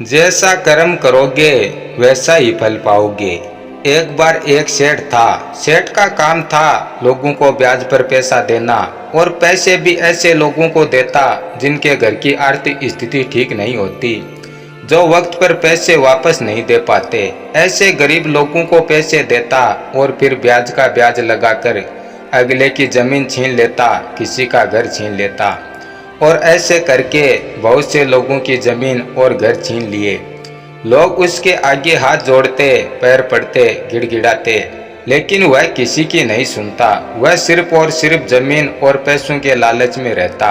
जैसा कर्म करोगे वैसा ही फल पाओगे। एक बार एक सेठ था। सेठ का काम था लोगों को ब्याज पर पैसा देना, और पैसे भी ऐसे लोगों को देता जिनके घर की आर्थिक स्थिति ठीक नहीं होती, जो वक्त पर पैसे वापस नहीं दे पाते। ऐसे गरीब लोगों को पैसे देता और फिर ब्याज का ब्याज लगाकर अगले की जमीन छीन लेता, किसी का घर छीन लेता, और ऐसे करके बहुत से लोगों की जमीन और घर छीन लिए। लोग उसके आगे हाथ जोड़ते, पैर पड़ते, गिड़गिड़ाते, लेकिन वह किसी की नहीं सुनता। वह सिर्फ और सिर्फ जमीन और पैसों के लालच में रहता,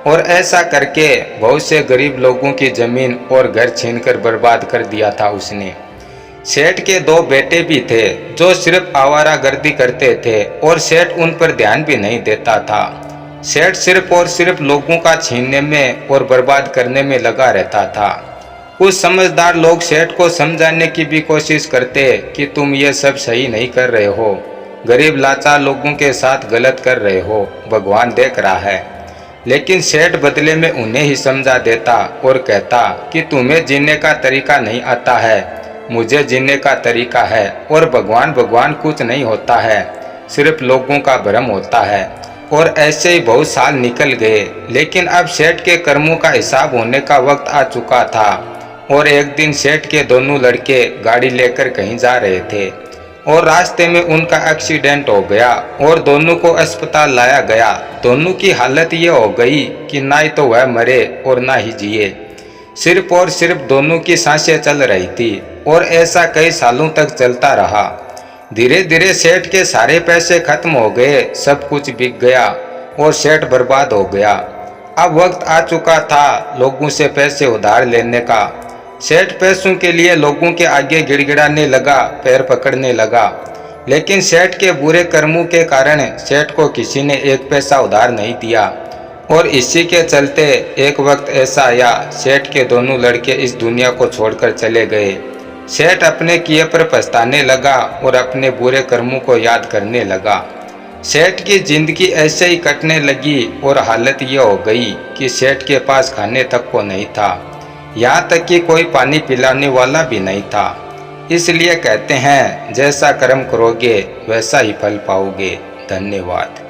और ऐसा करके बहुत से गरीब लोगों की जमीन और घर छीनकर बर्बाद कर दिया था उसने। सेठ के दो बेटे भी थे जो सिर्फ आवारागर्दी करते थे, और सेठ उन पर ध्यान भी नहीं देता था। सेठ सिर्फ और सिर्फ लोगों का छीनने में और बर्बाद करने में लगा रहता था। कुछ समझदार लोग सेठ को समझाने की भी कोशिश करते कि तुम ये सब सही नहीं कर रहे हो, गरीब लाचार लोगों के साथ गलत कर रहे हो, भगवान देख रहा है। लेकिन सेठ बदले में उन्हें ही समझा देता और कहता कि तुम्हें जीने का तरीका नहीं आता है, मुझे जीने का तरीका है, और भगवान भगवान कुछ नहीं होता है, सिर्फ लोगों का भ्रम होता है। और ऐसे ही बहुत साल निकल गए, लेकिन अब सेठ के कर्मों का हिसाब होने का वक्त आ चुका था। और एक दिन सेठ के दोनों लड़के गाड़ी लेकर कहीं जा रहे थे, और रास्ते में उनका एक्सीडेंट हो गया और दोनों को अस्पताल लाया गया। दोनों की हालत ये हो गई कि ना ही तो वह मरे और ना ही जिए, सिर्फ और सिर्फ दोनों की सांसें चल रही थी। और ऐसा कई सालों तक चलता रहा। धीरे धीरे सेठ के सारे पैसे खत्म हो गए, सब कुछ बिक गया और सेठ बर्बाद हो गया। अब वक्त आ चुका था लोगों से पैसे उधार लेने का। सेठ पैसों के लिए लोगों के आगे गिड़गिड़ाने लगा, पैर पकड़ने लगा, लेकिन सेठ के बुरे कर्मों के कारण सेठ को किसी ने एक पैसा उधार नहीं दिया। और इसी के चलते एक वक्त ऐसा आया, सेठ के दोनों लड़के इस दुनिया को छोड़कर चले गए। सेठ अपने किए पर पछताने लगा और अपने बुरे कर्मों को याद करने लगा। सेठ की जिंदगी ऐसे ही कटने लगी और हालत ये हो गई कि सेठ के पास खाने तक को नहीं था, यहाँ तक कि कोई पानी पिलाने वाला भी नहीं था। इसलिए कहते हैं जैसा कर्म करोगे वैसा ही फल पाओगे। धन्यवाद।